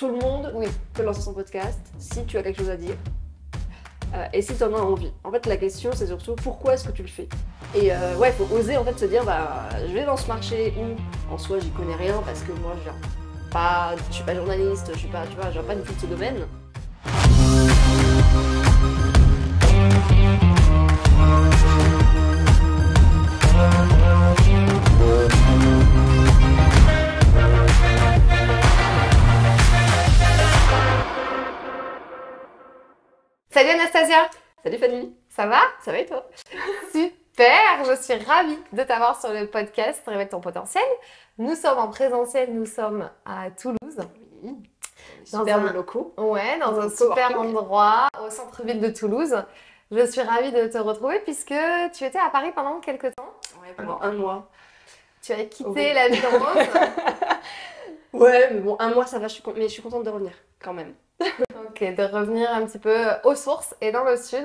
tout le monde peut lancer son podcast si tu as quelque chose à dire et si tu en as envie. En fait, la question, c'est surtout pourquoi est-ce que tu le fais. Et ouais, il faut oser en fait se dire, je vais dans ce marché où en soi j'y connais rien parce que moi je suis pas journaliste, je suis pas, tu vois, je viens pas du tout de ce domaine. Salut Anastasia! Salut Fanny! Ça va? Ça va et toi? Super! Je suis ravie de t'avoir sur le podcast Révèle ton potentiel. Nous sommes en présentiel, nous sommes à Toulouse. Oui, Dans superbes locaux. Ouais, dans un un super coworking. endroit au centre-ville de Toulouse. Je suis ravie de te retrouver puisque tu étais à Paris pendant quelques temps. Ouais, pendant un mois. Tu as quitté Oui. la vie en rose. Ouais, mais bon, un mois ça va, mais je suis contente de revenir quand même. Ok, de revenir un petit peu aux sources et dans le sud.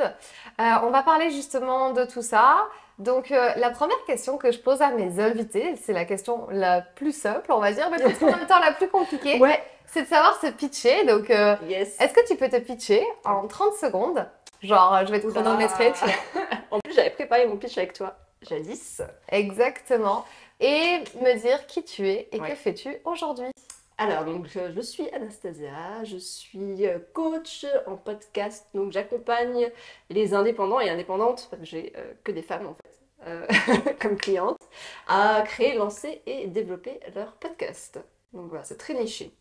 On va parler justement de tout ça. Donc, la première question que je pose à mes invités, c'est la question la plus simple, on va dire, mais peut-être en même temps la plus compliquée. Ouais, C'est de savoir se pitcher. Donc, yes. est-ce que tu peux te pitcher en 30 secondes? Genre, je vais te chronométrer, tu vois. En plus, j'avais préparé mon pitch avec toi, jadis. Exactement. Et me dire qui tu es et Ouais. que fais-tu aujourd'hui? Alors, donc, je suis Anastasia, je suis coach en podcast, donc j'accompagne les indépendants et indépendantes, parce que j'ai que des femmes en fait, comme clientes, à créer, lancer et développer leur podcast. Donc voilà, c'est très niché.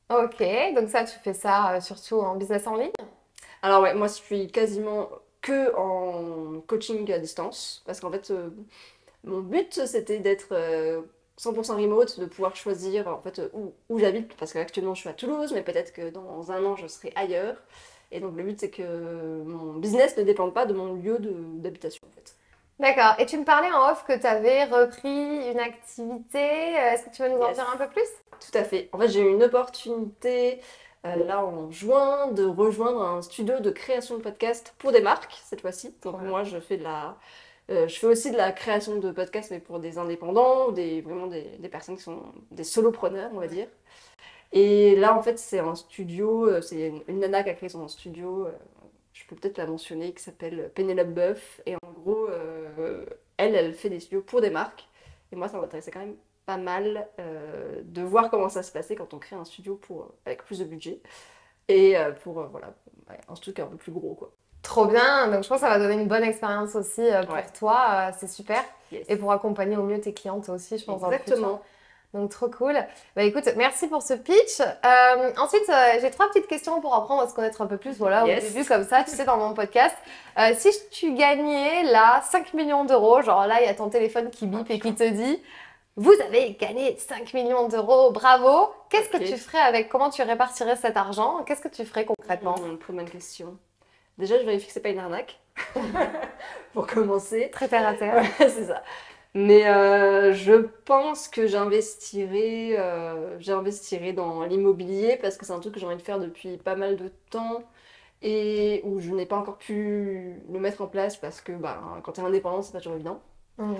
Ok, donc ça, tu fais ça surtout en business en ligne? Alors ouais, moi je suis quasiment que en coaching à distance, parce qu'en fait, mon but c'était d'être 100% remote, de pouvoir choisir en fait où j'habite, parce qu'actuellement je suis à Toulouse, mais peut-être que dans un an je serai ailleurs. Et donc le but c'est que mon business ne dépende pas de mon lieu d'habitation en fait. D'accord. Et tu me parlais en off que tu avais repris une activité. Est-ce que tu veux nous en Yes. dire un peu plus? Tout à fait. En fait j'ai eu une opportunité là en juin de rejoindre un studio de création de podcast pour des marques cette fois-ci. Donc Ouais. moi je fais je fais aussi de la création de podcasts, mais pour des indépendants, vraiment des personnes qui sont des solopreneurs, on va dire. Et là, en fait, c'est un studio, c'est une nana qui a créé son studio, je peux peut-être la mentionner, qui s'appelle Pénélope Boeuf. Et en gros, elle fait des studios pour des marques. Et moi, ça m'intéressait quand même pas mal de voir comment ça se passait quand on crée un studio avec plus de budget. Et voilà, ouais, un truc un peu plus gros, quoi. Trop bien. Donc, je pense que ça va donner une bonne expérience aussi pour Ouais. toi. C'est super. Yes. Et pour accompagner au mieux tes clientes aussi, je pense, dans le futur. Exactement. Donc, trop cool. Bah, écoute, merci pour ce pitch. Ensuite, j'ai 3 petites questions pour apprendre à se connaître un peu plus. Voilà, Yes. au début, comme ça, tu sais, dans mon podcast. Si tu gagnais là 5 millions d'euros, genre là, il y a ton téléphone qui bip et qui te dit vous avez gagné 5 millions d'euros, bravo. Qu'est-ce que Ok. tu ferais avec, comment tu répartirais cet argent? Qu'est-ce que tu ferais concrètement? Très bonne question. Déjà, je vérifie que c'est pas une arnaque. Pour commencer. Très terre à terre. Ouais, c'est ça. Mais je pense que j'investirai dans l'immobilier parce que c'est un truc que j'ai envie de faire depuis pas mal de temps et où je n'ai pas encore pu le mettre en place parce que quand tu es indépendant, c'est pas toujours évident. Mmh.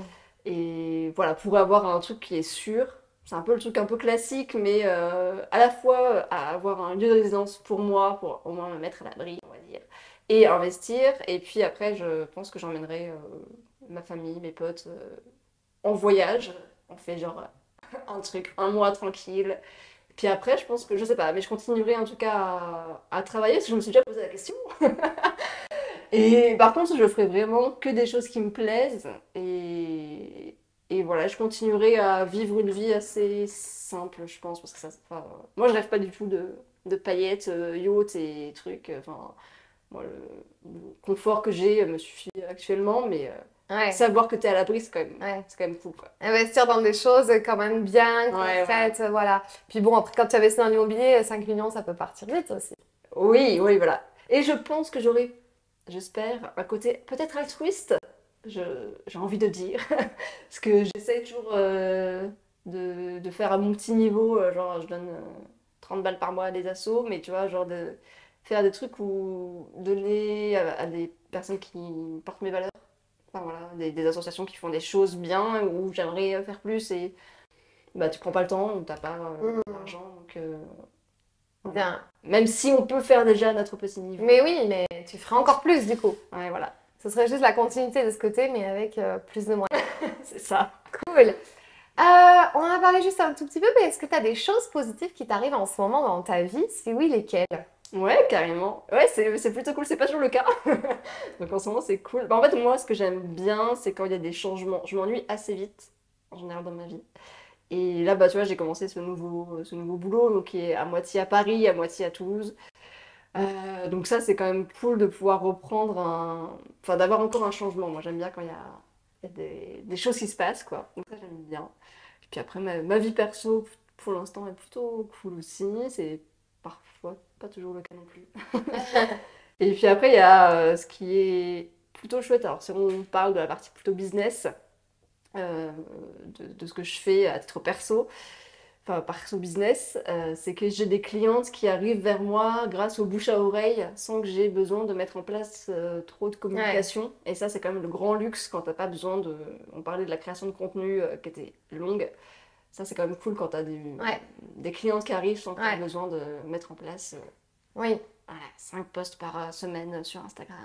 Et voilà, pour avoir un truc qui est sûr, c'est un peu le truc un peu classique, mais à la fois avoir un lieu de résidence pour moi, pour au moins me mettre à l'abri, on va dire, et investir. Et puis après, je pense que j'emmènerai ma famille, mes potes en voyage. On fait genre un truc, un mois tranquille. Puis après, je pense que, je sais pas, mais je continuerai en tout cas à travailler, parce que je me suis déjà posé la question. Et par contre, je ferai vraiment que des choses qui me plaisent. Et voilà, je continuerai à vivre une vie assez simple, je pense. Parce que moi, je rêve pas du tout de paillettes, yachts et trucs. Enfin, moi, le confort que j'ai me suffit actuellement. Mais Ouais. savoir que tu es à l'abri, c'est Ouais. quand même cool, quoi. Investir dans des choses quand même bien Ouais, concrètes, voilà. Puis bon, après, quand tu investis dans l'immobilier, 5 millions, ça peut partir vite aussi. Oui, oui, voilà. Et je pense que j'aurai, j'espère, un côté peut-être altruiste, j'ai envie de dire. Parce que j'essaie toujours de faire à mon petit niveau, genre je donne 30 balles par mois à des assos, mais tu vois, genre de faire des trucs ou donner à des personnes qui portent mes valeurs. Enfin voilà, des associations qui font des choses bien, où j'aimerais faire plus et tu prends pas le temps, ou t'as pas l'argent, donc Bien. Même si on peut faire déjà notre petit niveau. Mais oui, mais tu ferais encore plus du coup. Ouais, voilà, Ce serait juste la continuité de ce côté, mais avec plus de moyens. c'est ça. Cool. On en a parlé juste un tout petit peu, mais est-ce que tu as des choses positives qui t'arrivent en ce moment dans ta vie? Si oui, lesquelles? Ouais, carrément. Ouais, c'est plutôt cool, c'est pas toujours le cas. Donc en ce moment, c'est cool. Bah, en fait, moi, ce que j'aime bien, c'est quand il y a des changements. Je m'ennuie assez vite, en général, dans ma vie. Et là, bah, tu vois, j'ai commencé ce nouveau boulot, donc qui est à moitié à Paris, à moitié à Toulouse. Donc ça, c'est quand même cool de pouvoir reprendre Enfin, d'avoir encore un changement. Moi, j'aime bien quand il y a des choses qui se passent, quoi. Donc ça, j'aime bien. Et puis après, ma vie perso, pour l'instant, est plutôt cool aussi. C'est parfois pas toujours le cas non plus. Et puis après, il y a ce qui est plutôt chouette. Alors, si on parle de la partie plutôt business, euh, de ce que je fais à titre perso, enfin perso business, c'est que j'ai des clientes qui arrivent vers moi grâce au bouche à oreille sans que j'ai besoin de mettre en place trop de Ouais, communication. Et ça, c'est quand même le grand luxe quand t'as pas besoin de. On parlait de la création de contenu qui était longue. Ça, c'est quand même cool quand t'as ouais, des clientes qui arrivent sans que tu ouais, besoin de mettre en place oui, voilà, 5 posts par semaine sur Instagram,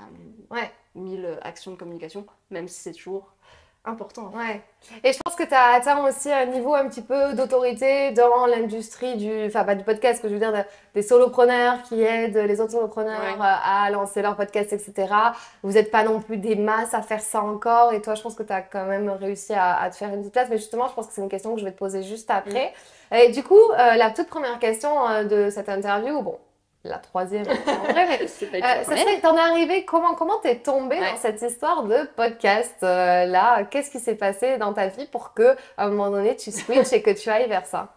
ouais. 1000 actions de communication, même si c'est toujours important. Ouais. Et je pense que tu as atteint aussi un niveau un petit peu d'autorité dans l'industrie enfin pas du podcast, que je veux dire, des solopreneurs qui aident les autres solopreneurs Ouais. à lancer leur podcast, etc. Vous n'êtes pas non plus des masses à faire ça encore. Et toi, je pense que tu as quand même réussi à te faire une petite place. Mais justement, je pense que c'est une question que je vais te poser juste après. Et du coup, la toute première question de cette interview, bon, la troisième en vrai, mais C'est pas une ça serait, t'en es arrivé comment t'es tombée Ouais. dans cette histoire de podcast là? Qu'est-ce qui s'est passé dans ta vie pour que à un moment donné tu switches et que tu ailles vers ça?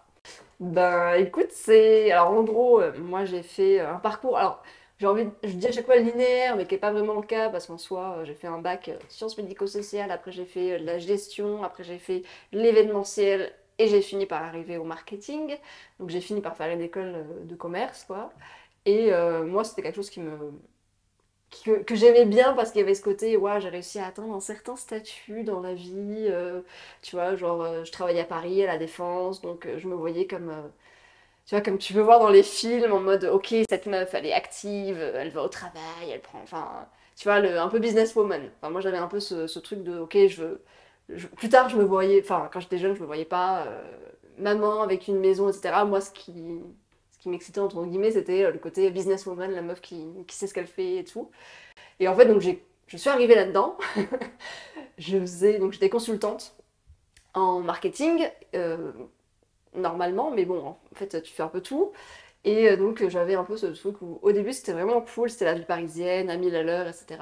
Ben écoute, c'est. Alors en gros, moi j'ai fait un parcours. Alors je dis à chaque fois linéaire, mais qui n'est pas vraiment le cas, parce qu'en soi, j'ai fait un bac sciences médico-sociales, après j'ai fait de la gestion, après j'ai fait l'événementiel, et j'ai fini par arriver au marketing. Donc j'ai fini par faire une école de commerce, quoi. Et moi, c'était quelque chose que j'aimais bien parce qu'il y avait ce côté, ouais, j'ai réussi à atteindre un certain statut dans la vie. Tu vois, genre, je travaillais à Paris, à la Défense, donc je me voyais comme, tu vois, comme tu peux voir dans les films, en mode, ok, cette meuf, elle est active, elle va au travail, elle prend, enfin, tu vois, un peu businesswoman. Enfin, moi, j'avais un peu ce truc de, ok, plus tard, je me voyais, enfin, quand j'étais jeune, je me voyais pas maman avec une maison, etc. Moi, ce qui m'excitait, entre guillemets, c'était le côté businesswoman, la meuf qui sait ce qu'elle fait et tout. Et en fait, donc, je suis arrivée là-dedans. Donc, j'étais consultante en marketing, normalement, mais bon, en fait, tu fais un peu tout. Et donc, j'avais un peu ce truc où, au début, c'était vraiment cool, c'était la vie parisienne, à 1000 à l'heure, etc.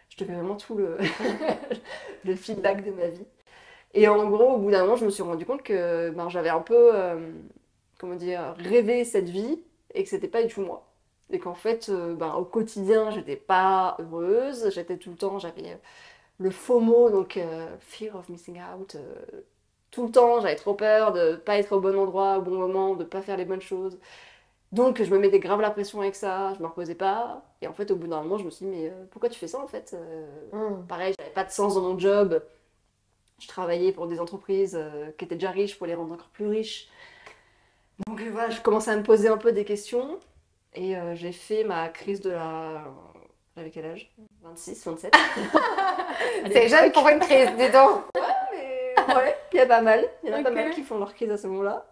Je te fais vraiment tout le feedback de ma vie. Et en gros, au bout d'un moment, je me suis rendu compte que ben, j'avais un peu, comment dire, rêvé cette vie et que c'était pas du tout moi. Et qu'en fait, ben, au quotidien, j'étais pas heureuse, j'étais tout le temps, j'avais le FOMO, donc Fear of Missing Out. Tout le temps, j'avais trop peur de pas être au bon endroit au bon moment, de pas faire les bonnes choses. Donc je me mettais grave la pression avec ça, je me reposais pas. Et en fait, au bout d'un moment, je me suis dit, mais pourquoi tu fais ça en fait? Hmm. Pareil, j'avais pas de sens dans mon job. Je travaillais pour des entreprises qui étaient déjà riches pour les rendre encore plus riches. Donc voilà, je commençais à me poser un peu des questions. Et j'ai fait ma crise de la. J'avais quel âge? 26, 27. À C'est jeune l'époque. pour une crise, dis donc. Mais ouais, il y a pas mal. Il y en a pas Ok. mal qui font leur crise à ce moment-là.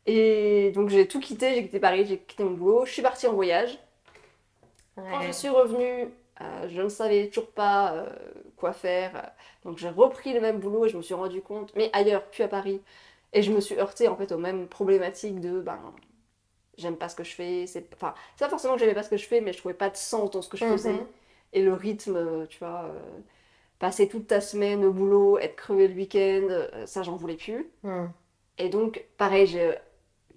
Et donc j'ai tout quitté, j'ai quitté Paris, j'ai quitté mon boulot, je suis partie en voyage. Quand je Ouais. suis revenue, je ne savais toujours pas quoi faire. Donc j'ai repris le même boulot et je me suis rendu compte, mais ailleurs, plus à Paris. Et je me suis heurtée en fait aux mêmes problématiques de ben j'aime pas ce que je fais. Enfin, c'est pas forcément que j'aimais pas ce que je fais, mais je trouvais pas de sens dans ce que je faisais. Mhm. Et le rythme, tu vois, passer toute ta semaine au boulot, être crevé le week-end, ça j'en voulais plus. Hmm. Et donc, pareil, j'ai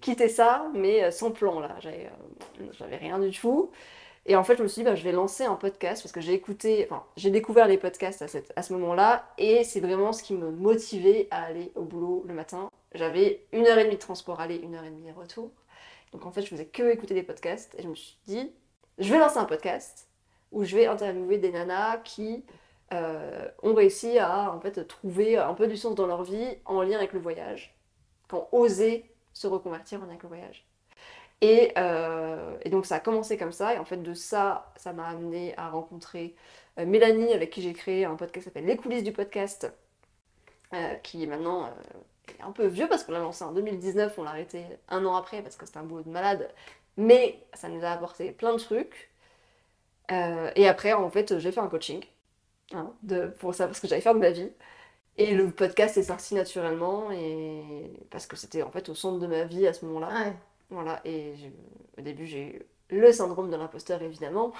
quitté ça, mais sans plan là. J'avais rien du tout. Et en fait, je me suis dit, bah, je vais lancer un podcast parce que j'ai découvert les podcasts à ce moment-là et c'est vraiment ce qui me motivait à aller au boulot le matin. J'avais 1h30 de transport aller, 1h30 retour. Donc en fait, je faisais que écouter des podcasts et je me suis dit, je vais lancer un podcast où je vais interviewer des nanas qui ont réussi à en fait trouver un peu du sens dans leur vie en lien avec le voyage, qui ont osé se reconvertir en lien avec le voyage. Et donc ça a commencé comme ça, et en fait de ça, ça m'a amené à rencontrer Mélanie, avec qui j'ai créé un podcast qui s'appelle Les coulisses du podcast, qui est maintenant est un peu vieux parce qu'on l'a lancé en 2019, on l'a arrêté un an après parce que c'était un boulot de malade, mais ça nous a apporté plein de trucs. Et après, en fait, j'ai fait un coaching hein, pour savoir ce que j'allais faire de ma vie. Et le podcast est sorti naturellement, et parce que c'était en fait au centre de ma vie à ce moment-là. Ouais. Voilà, et au début j'ai eu le syndrome de l'imposteur évidemment.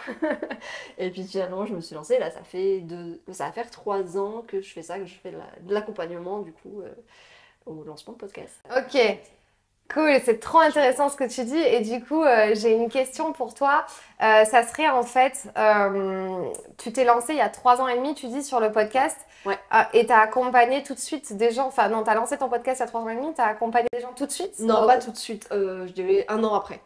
Et puis finalement je me suis lancée, là ça va faire 3 ans que je fais ça, que je fais de l'accompagnement du coup au lancement de podcast. Ok, cool, c'est trop intéressant ce que tu dis. Et du coup, j'ai une question pour toi. Ça serait en fait, tu t'es lancé il y a 3 ans et demi, tu dis, sur le podcast. Ouais. Et tu as accompagné tout de suite des gens. Enfin, non, tu as lancé ton podcast il y a 3 ans et demi, tu as accompagné des gens tout de suite? Non, pas tout de suite, je dirais un an après,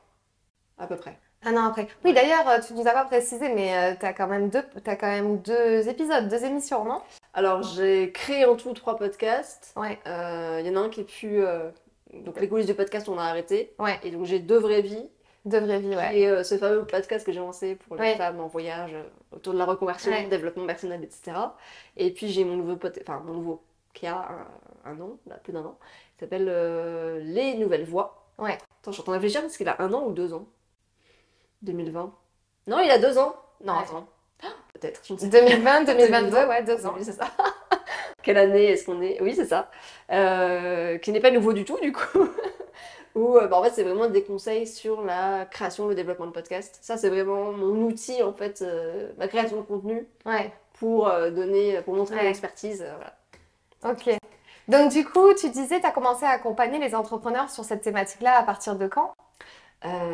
à peu près. Un an après. Oui, d'ailleurs, tu nous as pas précisé, mais tu as quand même deux épisodes, deux émissions, non? Alors j'ai créé en tout 3 podcasts. Ouais, Il y en a un qui est plus... donc les coulisses du podcast on a arrêté. ouais, Et donc j'ai Deux vraies vies. de vraie vie, ouais. Et ce fameux podcast que j'ai lancé pour les Ouais. femmes en voyage, autour de la reconversion, Ouais. développement personnel, etc. Et puis j'ai mon nouveau mon nouveau, qui a un an, là, plus d'1 an, qui s'appelle Les Nouvelles Voix. Ouais. Attends, je suis en train de réfléchir parce qu'il a 1 an ou 2 ans. 2020. Non, il a 2 ans. Non, Ouais. attends. Peut-être, je ne sais 2020, 2022, ouais, 2 ans. Oui, c'est ça. Quelle année est-ce qu'on est? Oui, c'est ça. Qui n'est pas nouveau du tout, du coup. Où, en fait, c'est vraiment des conseils sur la création, le développement de podcast. Ça, c'est vraiment mon outil, en fait, ma création de contenu Ouais, pour pour montrer mon Ouais. expertise. Voilà. ok. Donc, du coup, tu disais, tu as commencé à accompagner les entrepreneurs sur cette thématique-là à partir de quand?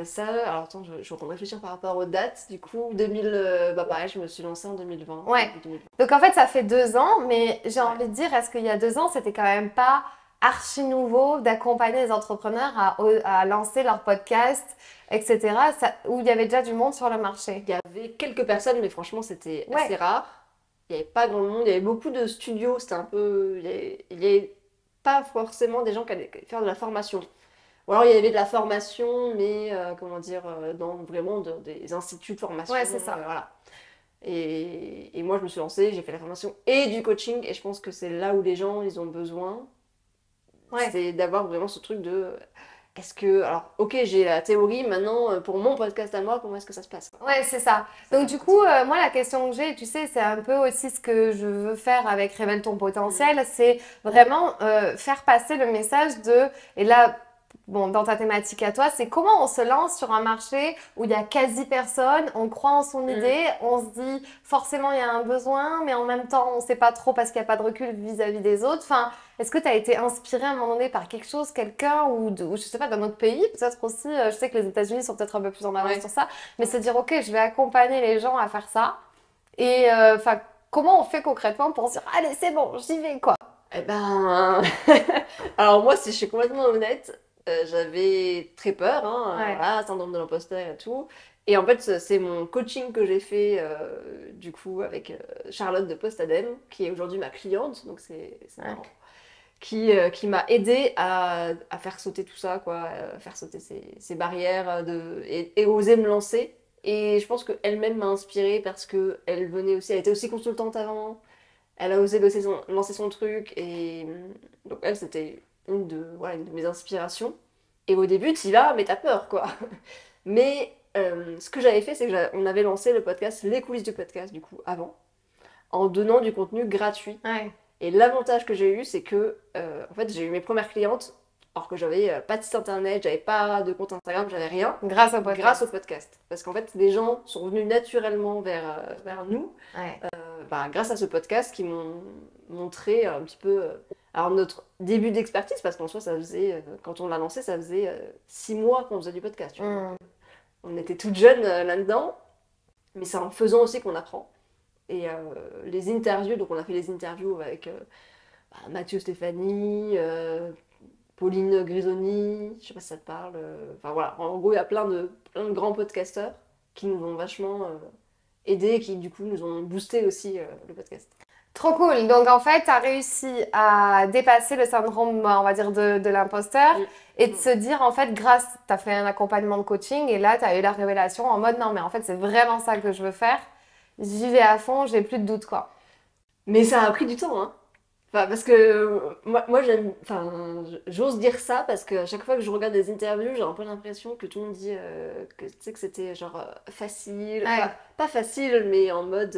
Ça, alors attends, je suis en train de réfléchir par rapport aux dates. Du coup, pareil, je me suis lancée en 2020. Ouais. 2020. Donc, en fait, ça fait 2 ans, mais j'ai Ouais. envie de dire, est-ce qu'il y a 2 ans, c'était quand même pas archi nouveau d'accompagner les entrepreneurs à lancer leur podcast, etc., où il y avait déjà du monde sur le marché? Il y avait quelques personnes, mais franchement, c'était Ouais. assez rare. Il n'y avait pas grand monde. Il y avait beaucoup de studios. C'était un peu. Il y avait pas forcément des gens qui allaient faire de la formation. Ou alors il y avait de la formation, mais comment dire, dans vraiment des instituts de formation. Ouais, c'est ça. Voilà. Et moi, je me suis lancée, j'ai fait la formation et du coaching. Et je pense que c'est là où les gens, ils ont besoin. Ouais. C'est d'avoir vraiment ce truc de. Est-ce que. Alors, ok, j'ai la théorie. Maintenant, pour mon podcast à moi, comment est-ce que ça se passe? Ouais, c'est ça. Donc du coup, moi, la question que j'ai, tu sais, c'est un peu aussi ce que je veux faire avec Révèle ton potentiel, c'est vraiment faire passer le message de, et là, bon, dans ta thématique à toi, c'est comment on se lance sur un marché où il y a quasi personne, on croit en son idée, on se dit forcément il y a un besoin, mais en même temps on sait pas trop parce qu'il n'y a pas de recul vis-à-vis des autres. Enfin, est-ce que tu as été inspiré à un moment donné par quelque chose, quelqu'un ou je sais pas, d'un autre pays, peut-être aussi, je sais que les États-Unis sont peut-être un peu plus en avance Ouais. sur ça, mais se dire ok, je vais accompagner les gens à faire ça. Et enfin, comment on fait concrètement pour se dire allez, c'est bon, j'y vais quoi. Eh ben. Alors, moi, si je suis complètement honnête, j'avais très peur, hein, Ouais. voilà, syndrome de l'imposteur et tout. Et en fait, c'est mon coaching que j'ai fait, du coup, avec Charlotte de Postadem, qui est aujourd'hui ma cliente, donc c'est Ouais. marrant, qui m'a aidé à faire sauter tout ça, quoi, faire sauter ces barrières et oser me lancer. Et je pense qu'elle-même m'a inspirée parce qu'elle venait aussi, elle était aussi consultante avant, elle a osé lancer son truc, et donc elle, c'était voilà, une de mes inspirations. Et au début, tu y vas, mais t'as peur, quoi. Mais ce que j'avais fait, c'est qu'on avait lancé le podcast, les coulisses du podcast, du coup, avant, en donnant du contenu gratuit. Ouais. Et l'avantage que j'ai eu, c'est que, en fait, j'ai eu mes premières clientes, alors que j'avais pas de site internet, j'avais pas de compte Instagram, j'avais rien, Grâce au podcast. grâce au podcast. Parce qu'en fait, les gens sont venus naturellement vers nous, Ouais. grâce à ce podcast, qui m'ont montré un petit peu alors notre début d'expertise, parce qu'en soi, ça faisait, quand on l'a lancé, ça faisait 6 mois qu'on faisait du podcast. Tu vois. Mm. On était toutes jeunes là-dedans, mais c'est en faisant aussi qu'on apprend. Et les interviews, donc on a fait les interviews avec Mathieu Stéphanie, Pauline Grisoni, je sais pas si ça te parle. Enfin voilà, en gros, il y a plein de grands podcasteurs qui nous ont vachement aidés et qui du coup nous ont boosté aussi le podcast. Trop cool. Donc, en fait, tu as réussi à dépasser le syndrome, on va dire, de l'imposteur et de Mm. se dire, en fait, grâce, tu as fait un accompagnement de coaching et là, tu as eu la révélation en mode, non, mais en fait, c'est vraiment ça que je veux faire. J'y vais à fond, j'ai plus de doute, quoi. Mais ça a pris du temps, hein. Enfin, parce que moi j'aime, enfin, j'ose dire ça parce que à chaque fois que je regarde des interviews, j'ai un peu l'impression que tout le monde dit que, tu sais, que c'était genre facile, Ouais. pas facile, mais en mode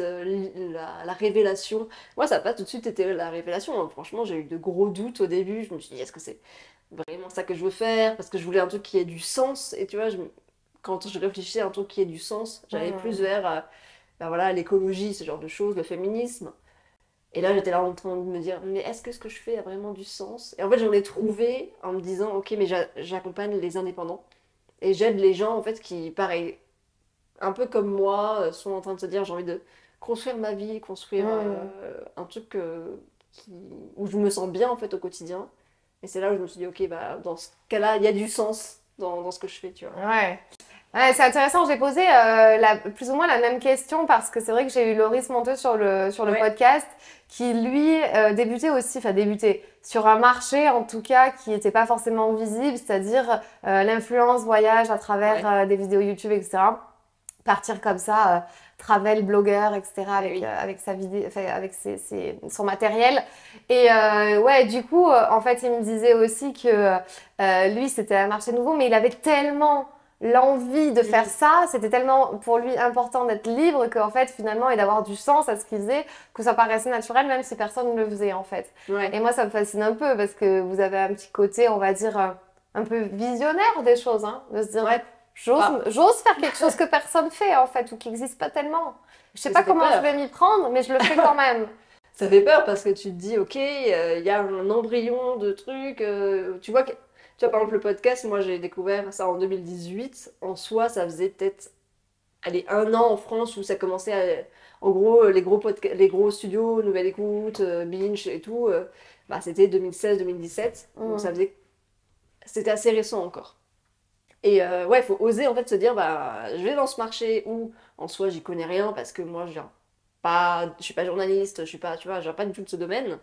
la révélation. Moi, ça n'a pas tout de suite été la révélation, hein. Franchement, j'ai eu de gros doutes au début. Je me suis dit, est-ce que c'est vraiment ça que je veux faire? Parce que je voulais un truc qui ait du sens. Et tu vois, quand je réfléchissais à un truc qui ait du sens, j'allais plus Hmm. vers ben voilà, l'écologie, ce genre de choses, le féminisme. Et là, j'étais là en train de me dire, mais est-ce que ce que je fais a vraiment du sens? Et en fait, j'en ai trouvé en me disant, ok, mais j'accompagne les indépendants et j'aide les gens, en fait, qui, pareil, un peu comme moi, sont en train de se dire, j'ai envie de construire ma vie, construire Hmm. un truc qui- où je me sens bien, en fait, au quotidien. Et c'est là où je me suis dit, ok, bah, dans ce cas-là, il y a du sens dans ce que je fais, tu vois. Ouais. Ouais, c'est intéressant, j'ai posé plus ou moins la même question parce que c'est vrai que j'ai eu Loris Monteux sur le Ouais, podcast podcast qui lui débutait aussi, enfin débutait sur un marché en tout cas qui n'était pas forcément visible, c'est-à-dire l'influence voyage à travers ouais, des vidéos YouTube, etc. Partir comme ça, travel blogueur, etc. eh avec, oui. avec sa vidéo, enfin, avec son matériel. Et ouais, du coup, en fait, il me disait aussi que lui, c'était un marché nouveau, mais il avait tellement l'envie de faire Mm. ça, c'était tellement pour lui important d'être libre qu'en fait, finalement, et d'avoir du sens à ce qu'il faisait, que ça paraissait naturel, même si personne ne le faisait, en fait. Ouais. Et moi, ça me fascine un peu parce que vous avez un petit côté, on va dire, un peu visionnaire des choses, hein, de se dire, Ouais. Bah, j'ose faire quelque chose que personne fait, en fait, ou qui n'existe pas tellement. Je sais mais pas ça fait comment je vais peur. m'y prendre, mais je le fais quand même. Ça fait peur parce que tu te dis, ok, il y a un embryon de trucs. Tu vois, par exemple, le podcast, moi j'ai découvert ça en 2018. En soi, ça faisait peut-être, allez, un an en France où ça commençait à. En gros, les gros studios, Nouvelle Écoute, Binge et tout, bah, c'était 2016-2017. Donc Mm. ça faisait. C'était assez récent encore. Et ouais, il faut oser en fait se dire, bah, je vais dans ce marché où en soi j'y connais rien parce que moi je suis pas journaliste, je suis pas, tu vois, je viens pas du tout de ce domaine.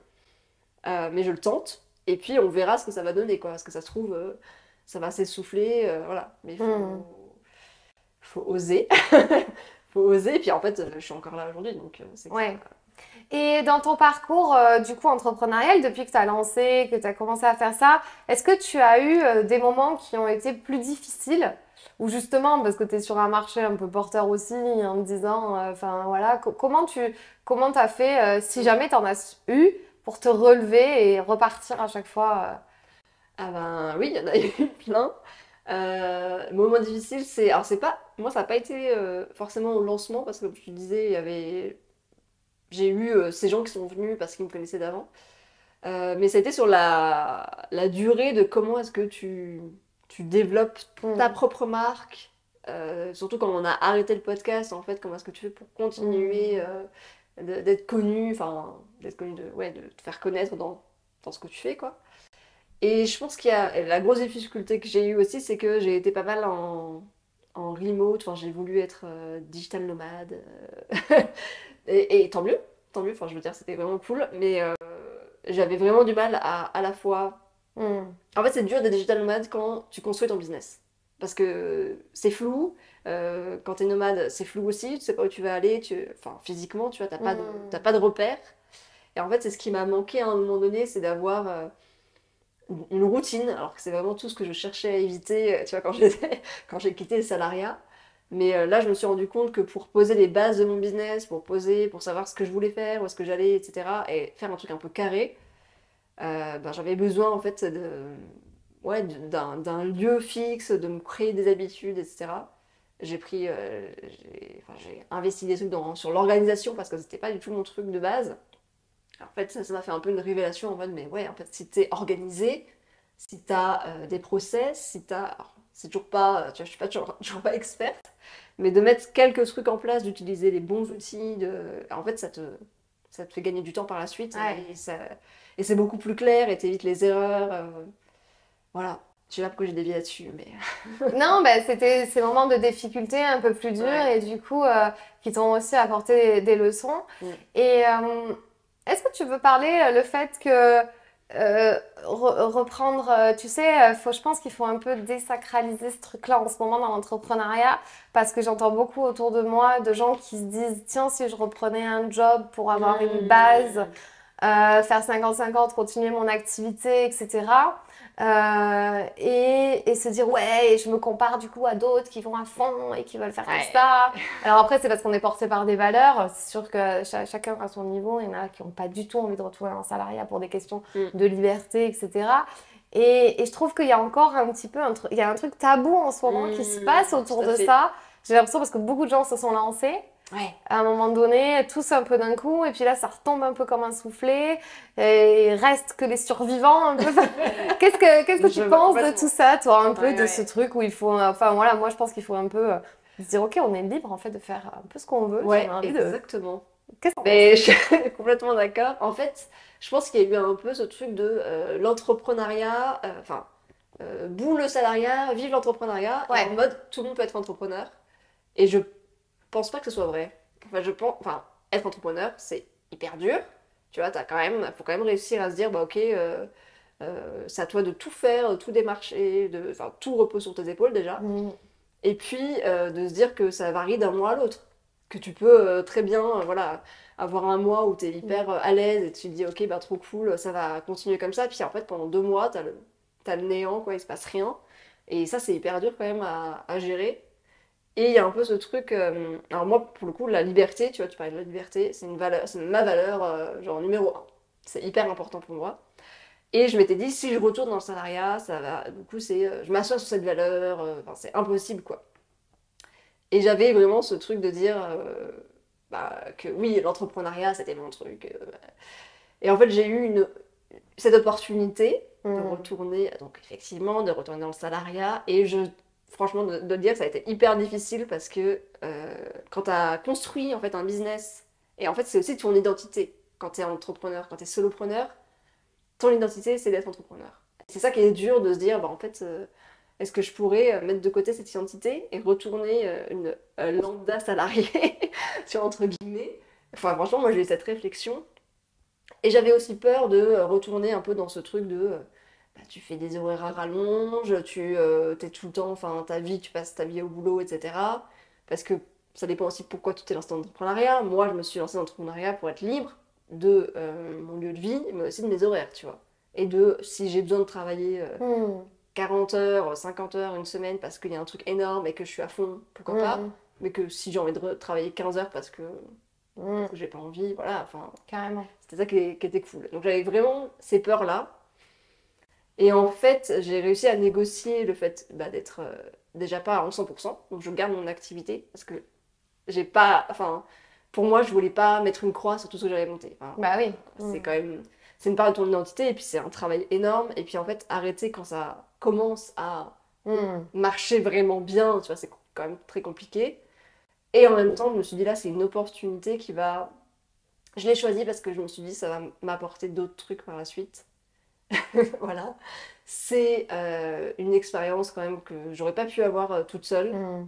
Mais je le tente, et puis on verra ce que ça va donner, quoi. Parce que ça se trouve, ça va s'essouffler, voilà. Mais Mm. faut oser. Faut oser, et puis en fait, je suis encore là aujourd'hui, donc c'est que ça. Ouais. Et dans ton parcours, du coup, entrepreneurial, depuis que tu as lancé, que tu as commencé à faire ça, est-ce que tu as eu des moments qui ont été plus difficiles? Ou justement, parce que tu es sur un marché un peu porteur aussi, en te disant, enfin voilà, comment t'as fait, si jamais tu en as eu, pour te relever et repartir à chaque fois? Ah ben oui, il y en a eu plein. Moment difficile, c'est. Alors, c'est pas. Moi, ça n'a pas été forcément au lancement, parce que comme je te disais, il y avait. J'ai eu ces gens qui sont venus parce qu'ils me connaissaient d'avant. Mais ça a été sur la durée de comment est-ce que tu développes ta Hmm. propre marque. Surtout quand on a arrêté le podcast, en fait, comment est-ce que tu fais pour continuer Hmm. d'être connu, enfin, d'être connu, ouais, de te faire connaître dans ce que tu fais, quoi. Et je pense qu'il y a la grosse difficulté que j'ai eue aussi, c'est que j'ai été pas mal en remote, enfin, j'ai voulu être digital nomade. Et tant mieux, enfin, je veux dire, c'était vraiment cool, mais j'avais vraiment du mal à la fois. Hmm. En fait, c'est dur d'être digital nomade quand tu construis ton business. Parce que c'est flou. Quand t'es nomade, c'est flou aussi. Tu sais pas où tu vas aller. Enfin, physiquement, tu vois, t'as Hmm. pas de repères. Et en fait, c'est ce qui m'a manqué à un moment donné, c'est d'avoir une routine. Alors que c'est vraiment tout ce que je cherchais à éviter, tu vois, quand j'ai quitté le salariat. Mais là, je me suis rendu compte que pour poser les bases de mon business, pour savoir ce que je voulais faire, où est-ce que j'allais, etc., et faire un truc un peu carré, ben, j'avais besoin en fait ouais, d'un lieu fixe, de me créer des habitudes, etc. Enfin, j'ai investi des trucs sur l'organisation parce que c'était pas du tout mon truc de base. Alors, en fait, ça m'a fait un peu une révélation en mode, mais ouais, en fait, si t'es organisé, si t'as des process, si t'as. Alors, c'est toujours pas. Tu vois, je suis pas toujours pas experte, mais de mettre quelques trucs en place, d'utiliser les bons outils, en fait, ça te fait gagner du temps par la suite Ouais. et c'est beaucoup plus clair et t'évites les erreurs. Voilà. Je sais pas pourquoi j'ai dévié là-dessus, mais. Non, ben, c'était ces moments de difficulté un peu plus durs Ouais. et du coup qui t'ont aussi apporté des leçons. Mm. Et Est-ce que tu veux parler le fait que reprendre, tu sais, je pense qu'il faut un peu désacraliser ce truc-là en ce moment dans l'entrepreneuriat parce que j'entends beaucoup autour de moi de gens qui se disent, tiens, si je reprenais un job pour avoir une base, faire 50-50, continuer mon activité, etc. Et se dire, ouais, je me compare du coup à d'autres qui vont à fond et qui veulent faire comme Ouais. ça. Alors après, c'est parce qu'on est porté par des valeurs. C'est sûr que chacun à son niveau. Il y en a qui n'ont pas du tout envie de retrouver un salariat pour des questions Mm. de liberté, etc. Et je trouve qu'il y a encore un petit peu il y a un truc tabou en ce moment qui se passe autour Tout à de fait. ça. J'ai l'impression parce que beaucoup de gens se sont lancés Ouais. à un moment donné, tous un peu d'un coup, et puis là, ça retombe un peu comme un soufflé, et il reste que les survivants un peu. Qu'est-ce que Je tu vois penses de tout complètement. ça, toi, un peu, Ouais, de ce ouais. truc où il faut, enfin voilà, moi je pense qu'il faut un peu se dire, ok, on est libre en fait de faire un peu ce qu'on veut, si on a Ouais, envie de. exactement. Qu'est-ce que t'en penses? Mais je suis complètement d'accord. En fait, je pense qu'il y a eu un peu ce truc de l'entrepreneuriat, enfin, boule le salariat, vive l'entrepreneuriat, et Ouais. en mode tout le monde peut être entrepreneur. Et je pense pas que ce soit vrai. Enfin, être entrepreneur, c'est hyper dur. Tu vois, faut quand même réussir à se dire, bah ok, c'est à toi de tout faire, de tout démarcher, enfin, tout repose sur tes épaules déjà. Mm. Et puis de se dire que ça varie d'un mois à l'autre. Que tu peux très bien voilà, avoir un mois où tu es hyper à l'aise et tu te dis ok bah trop cool, ça va continuer comme ça. Puis en fait pendant 2 mois t'as le néant, quoi, il se passe rien. Et ça c'est hyper dur quand même à gérer. Et il y a un peu ce truc, alors moi pour le coup la liberté, tu vois, tu parlais de la liberté, c'est une valeur, c'est ma valeur genre numéro un. C'est hyper important pour moi. Et je m'étais dit, si je retourne dans le salariat, ça va. Du coup, je m'assois sur cette valeur, enfin, c'est impossible, quoi. Et j'avais vraiment ce truc de dire bah, que oui, l'entrepreneuriat, c'était mon truc. Et en fait, j'ai eu cette opportunité de Mm. retourner, donc effectivement, de retourner dans le salariat. Et franchement, de dire que ça a été hyper difficile parce que quand tu as construit en fait un business, et en fait, c'est aussi ton identité quand tu es entrepreneur, quand tu es solopreneur, ton identité, c'est d'être entrepreneur. C'est ça qui est dur de se dire, bah, en fait, est-ce que je pourrais mettre de côté cette identité et retourner une lambda salariée, sur entre guillemets. Enfin, franchement, moi, j'ai eu cette réflexion. Et j'avais aussi peur de retourner un peu dans ce truc de, bah, tu fais des horaires à rallonge, t'es tout le temps, enfin, tu passes ta vie au boulot, etc. Parce que ça dépend aussi pourquoi tu t'es lancé dans l'entrepreneuriat. Moi, je me suis lancée dans l'entrepreneuriat pour être libre de mon lieu de vie, mais aussi de mes horaires, tu vois. Et de, si j'ai besoin de travailler Mm. 40 heures, 50 heures, une semaine parce qu'il y a un truc énorme et que je suis à fond, pourquoi pas. Mm. Mais que si j'ai envie de travailler 15 heures Mm. parce que j'ai pas envie, voilà, enfin, Carrément. c'était ça qui était cool. Donc j'avais vraiment ces peurs-là. Et en fait, j'ai réussi à négocier le fait bah, d'être déjà pas à 100%. Donc je garde mon activité parce que j'ai pas. Enfin, pour moi, je voulais pas mettre une croix sur tout ce que j'avais monté. Enfin, Bah oui. c'est Mm. quand même. C'est une part de ton identité et puis c'est un travail énorme. Et puis en fait, arrêter quand ça commence à Mm. marcher vraiment bien, tu vois, c'est quand même très compliqué. Et en même temps, je me suis dit là, c'est une opportunité qui va. Je l'ai choisi parce que je me suis dit ça va m'apporter d'autres trucs par la suite. Voilà. C'est une expérience quand même que j'aurais pas pu avoir toute seule. Mm.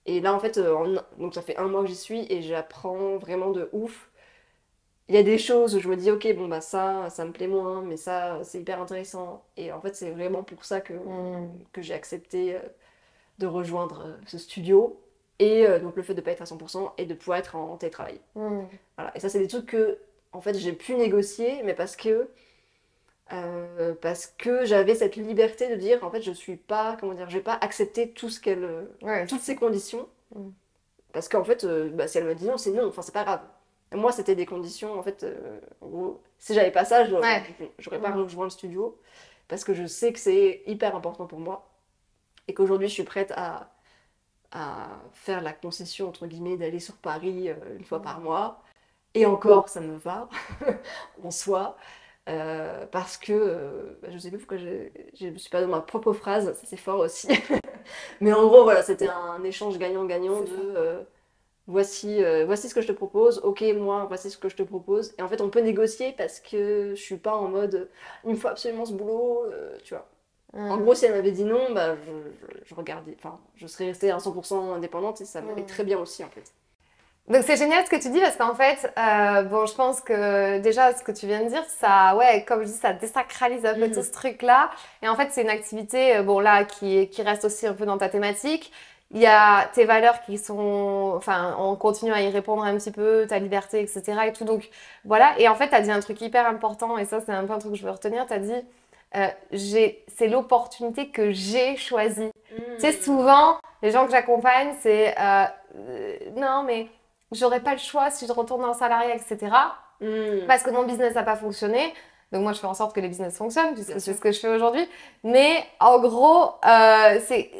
Et là, en fait, donc ça fait 1 mois que j'y suis et j'apprends vraiment de ouf. Il y a des choses où je me dis, ok, bon, bah ça me plaît moins, mais ça, c'est hyper intéressant. Et en fait, c'est vraiment pour ça Mm. que j'ai accepté de rejoindre ce studio. Et donc le fait de ne pas être à 100% et de pouvoir être en télétravail. Mm. Voilà. Et ça, c'est des trucs que, en fait, j'ai pu négocier, mais parce que j'avais cette liberté de dire, en fait, je suis pas, comment dire, je vais pas accepter Ouais. toutes ces conditions. Mm. Parce qu'en fait, bah, si elle me dit non, c'est non, enfin, c'est pas grave. Moi, c'était des conditions, en fait, en gros, si j'avais pas ça, Ouais. j'aurais pas Mm. rejoint le studio. Parce que je sais que c'est hyper important pour moi. Et qu'aujourd'hui, je suis prête à faire la concession, entre guillemets, d'aller sur Paris une fois par mois. Et encore, ça me va, en soi. Parce que je sais plus pourquoi je me suis pas dans ma propre phrase, ça c'est fort aussi. Mais en gros, voilà, c'était un échange gagnant-gagnant C'est de ça. voici ce que je te propose, ok, moi, voici ce que je te propose. Et en fait, on peut négocier parce que je suis pas en mode il me faut absolument ce boulot, tu vois. En Mm. gros, si elle m'avait dit non, bah, je regardais, enfin, je serais restée à 100% indépendante et ça m'allait Mm. très bien aussi en fait. Donc c'est génial ce que tu dis parce qu'en fait, bon, je pense que déjà ce que tu viens de dire, ça, ouais, comme je dis, ça désacralise un peu tout Mhm. ce truc-là. Et en fait, c'est une activité, bon là, qui reste aussi un peu dans ta thématique. Il y a tes valeurs qui sont, enfin, on continue à y répondre un petit peu, ta liberté, etc. et tout. Donc voilà. Et en fait, tu as dit un truc hyper important et ça, c'est un peu un truc que je veux retenir. Tu as dit, c'est l'opportunité que j'ai choisie. Tu sais, Mhm. souvent, les gens que j'accompagne, c'est, non, mais j'aurais pas le choix si je retourne dans le salariat, etc. Mhm. Parce que mon business n'a pas fonctionné. Donc moi, je fais en sorte que les business fonctionnent, Bien puisque c'est sûr. ce que je fais aujourd'hui. Mais en gros, c'est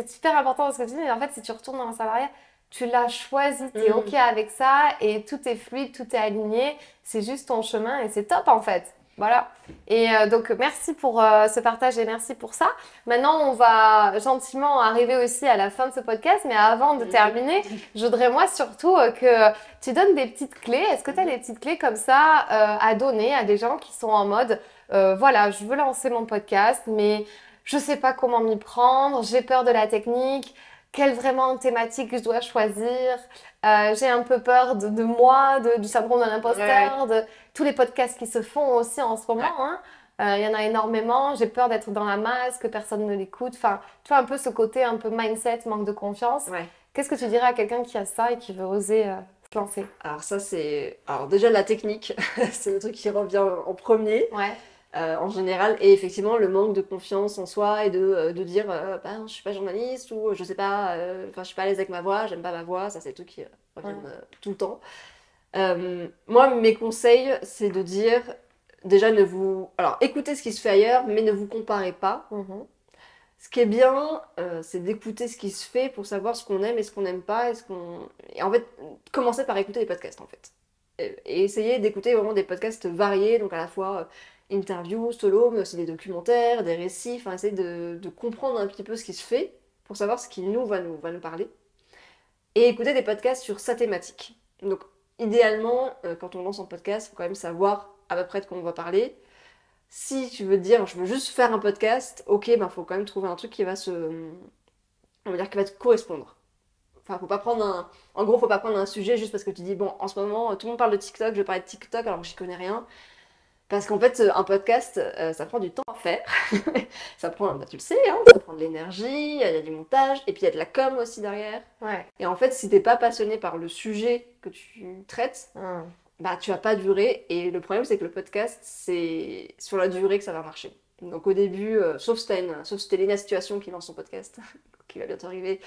super important ce que tu dis. Mais en fait, si tu retournes dans le salariat, tu l'as choisi, tu es OK Mhm. avec ça et tout est fluide, tout est aligné. C'est juste ton chemin et c'est top en fait. Voilà. Et donc, merci pour ce partage et merci pour ça. Maintenant, on va gentiment arriver aussi à la fin de ce podcast. Mais avant de Mhm. terminer, je voudrais moi surtout que tu donnes des petites clés. Est-ce que tu as Mhm. des petites clés comme ça à donner à des gens qui sont en mode, voilà, je veux lancer mon podcast, mais je sais pas comment m'y prendre, j'ai peur de la technique, quelle vraiment thématique je dois choisir, j'ai un peu peur de moi, du syndrome de Ouais. l'imposteur, de tous les podcasts qui se font aussi en ce moment, Ouais. hein. Il y en a énormément, j'ai peur d'être dans la masse, que personne ne l'écoute. Enfin, tu vois, un peu ce côté un peu mindset, manque de confiance. Ouais. Qu'est-ce que tu dirais à quelqu'un qui a ça et qui veut oser se lancer? Alors ça c'est... Alors déjà la technique, c'est le truc qui revient en premier. Ouais. En général, et effectivement le manque de confiance en soi et de dire bah, je suis pas journaliste ou je sais pas, enfin je suis pas à l'aise avec ma voix, j'aime pas ma voix, ça c'est des trucs qui reviennent Ouais. tout le temps. Moi mes conseils c'est de dire déjà ne vous... Alors écoutez ce qui se fait ailleurs mais ne vous comparez pas. Mhm. Ce qui est bien c'est d'écouter ce qui se fait pour savoir ce qu'on aime et ce qu'on n'aime pas et en fait commencer par écouter les podcasts en fait et essayer d'écouter vraiment des podcasts variés, donc à la fois interviews, solo, mais aussi des documentaires, des récits, enfin essayer de comprendre un petit peu ce qui se fait pour savoir ce qui va nous parler. Et écouter des podcasts sur sa thématique. Donc idéalement, quand on lance un podcast, il faut quand même savoir à peu près de quoi on va parler. Si tu veux dire, je veux juste faire un podcast, ok, ben faut quand même trouver un truc qui va on va dire, qui va te correspondre. Enfin, faut pas prendre un. En gros, faut pas prendre un sujet juste parce que tu dis, bon, en ce moment, tout le monde parle de TikTok, je vais parler de TikTok alors que j'y connais rien. Parce qu'en fait, un podcast, ça prend du temps à faire. Ça prend, bah, tu le sais, hein, ça prend de l'énergie, il y a du montage, et puis il y a de la com aussi derrière. Ouais. Et en fait, si t'es pas passionné par le sujet que tu traites, Hum. bah tu vas pas durer. Et le problème, c'est que le podcast, c'est sur la durée que ça va marcher. Donc au début, sauf si t'es Léna Situation qui lance son podcast, qui va bientôt arriver,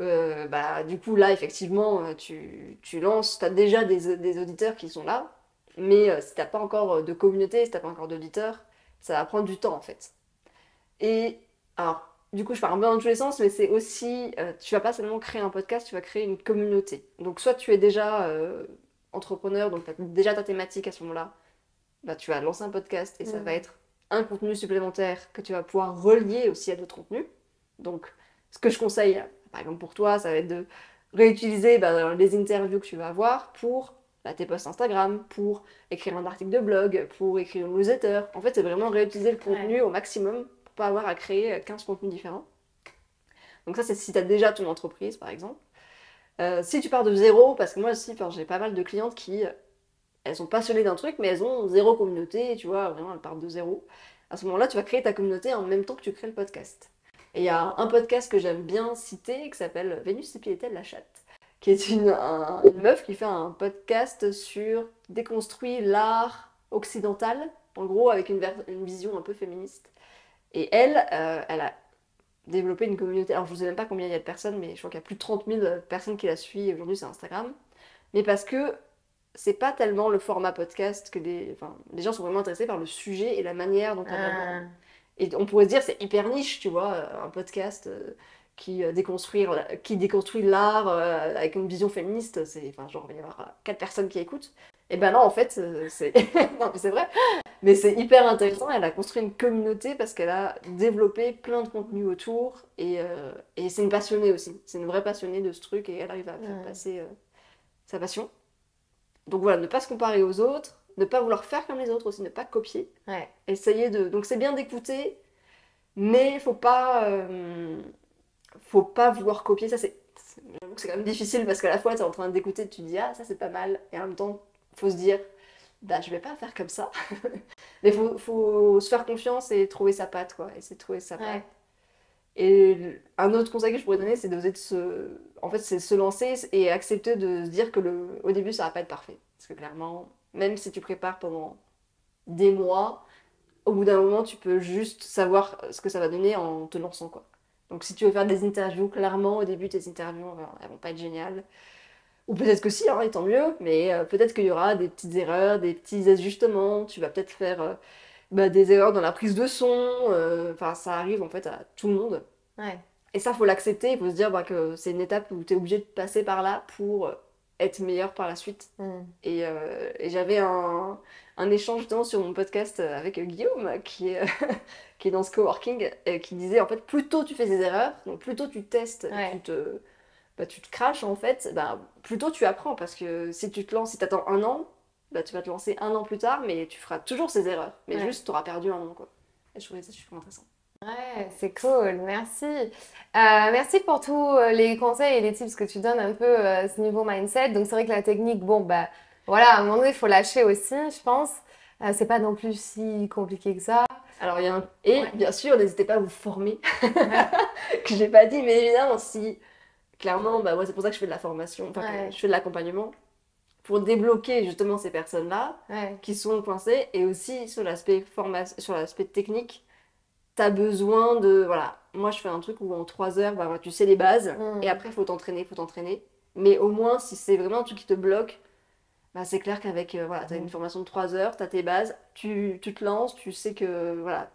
bah, du coup, là, effectivement, tu lances, tu as déjà des auditeurs qui sont là, mais si t'as pas encore de communauté, si t'as pas encore d'auditeurs, ça va prendre du temps, en fait. Et, alors, du coup, je parle un peu dans tous les sens, mais c'est aussi, tu vas pas seulement créer un podcast, tu vas créer une communauté. Donc, soit tu es déjà entrepreneur, donc tu as déjà ta thématique à ce moment-là, bah, tu vas lancer un podcast et ça va Hum. être un contenu supplémentaire que tu vas pouvoir relier aussi à d'autres contenus. Donc, ce que je conseille, par exemple pour toi, ça va être de réutiliser bah, les interviews que tu vas avoir pour bah, tes posts Instagram, pour écrire un article de blog, pour écrire une newsletter. En fait, c'est vraiment réutiliser le Ouais. contenu au maximum pour pas avoir à créer 15 contenus différents. Donc ça, c'est si tu as déjà ton entreprise, par exemple. Si tu pars de zéro, parce que moi aussi, enfin, j'ai pas mal de clientes qui elles sont passionnées d'un truc, mais elles ont zéro communauté, tu vois, vraiment, elles partent de zéro. À ce moment-là, tu vas créer ta communauté en même temps que tu crées le podcast. Et il y a un podcast que j'aime bien citer qui s'appelle Vénus et Piétel la chatte, qui est une meuf qui fait un podcast sur déconstruire l'art occidental, en gros avec une vision un peu féministe. Et elle a développé une communauté. Alors je ne sais même pas combien il y a de personnes, mais je crois qu'il y a plus de 30 000 personnes qui la suivent aujourd'hui sur Instagram. Mais parce que c'est pas tellement le format podcast que enfin, les gens sont vraiment intéressés par le sujet et la manière dont elle l'aborde. Ah. Et on pourrait se dire c'est hyper niche, tu vois, un podcast qui déconstruit l'art avec une vision féministe, c'est, enfin, genre, il va y avoir 4 personnes qui écoutent. Et ben non, en fait, c'est non, mais c'est vrai, mais c'est hyper intéressant. Elle a construit une communauté parce qu'elle a développé plein de contenus autour et c'est une passionnée aussi. C'est une vraie passionnée de ce truc et elle arrive à faire Hum. passer sa passion. Donc voilà, ne pas se comparer aux autres, ne pas vouloir faire comme les autres aussi, ne pas copier. Ouais. Essayer de. Donc c'est bien d'écouter, mais faut pas vouloir copier. Ça c'est J'avoue que c'est quand même difficile parce qu'à la fois, tu es en train d'écouter, tu te dis, ah, ça c'est pas mal. Et en même temps, faut se dire, bah, je vais pas faire comme ça. Mais faut se faire confiance et trouver sa patte, quoi. Essayer de trouver sa patte. Ouais. Et un autre conseil que je pourrais donner, c'est d'oser En fait, c'est se lancer et accepter de se dire que au début, ça va pas être parfait. Parce que clairement, même si tu prépares pendant des mois, au bout d'un moment, tu peux juste savoir ce que ça va donner en te lançant, quoi. Donc si tu veux faire des interviews, clairement, au début, tes interviews, elles vont pas être géniales. Ou peut-être que si, hein, et tant mieux, mais peut-être qu'il y aura des petites erreurs, des petits ajustements, tu vas peut-être faire des erreurs dans la prise de son, enfin ça arrive en fait à tout le monde. Ouais. Et ça, faut l'accepter, il faut se dire que c'est une étape où tu es obligé de passer par là pour être meilleur par la suite. Mm. Et j'avais un échange justement sur mon podcast avec Guillaume, qui est dans ce coworking, qui disait en fait, plus tôt tu fais des erreurs, donc plus tôt tu testes, Ouais. tu te craches en fait, plus tôt tu apprends, parce que si tu te lances, si t'attends un an, tu vas te lancer un an plus tard, mais tu feras toujours ces erreurs, mais Ouais. juste t'auras perdu un an, quoi. Et je trouvais ça super intéressant. Ouais, c'est cool, merci. Merci pour tous les conseils et les tips que tu donnes un peu à ce niveau mindset. Donc c'est vrai que la technique, bon bah voilà, à un moment donné, il faut lâcher aussi, je pense. C'est pas non plus si compliqué que ça. Alors, Et Ouais. bien sûr, n'hésitez pas à vous former, Ouais. que j'ai pas dit, mais évidemment, si, clairement, moi c'est pour ça que je fais de la formation, enfin que Ouais. je fais de l'accompagnement, pour débloquer justement ces personnes-là Ouais. qui sont coincées, et aussi sur l'aspect formation, sur l'aspect technique, t'as besoin de, voilà, moi je fais un truc où en 3 heures, tu sais les bases, et Mm. après faut t'entraîner, mais au moins si c'est vraiment un truc qui te bloque, c'est clair qu'avec, voilà, t'as une Mm. formation de 3 heures, t'as tes bases, tu te lances, tu sais que, voilà,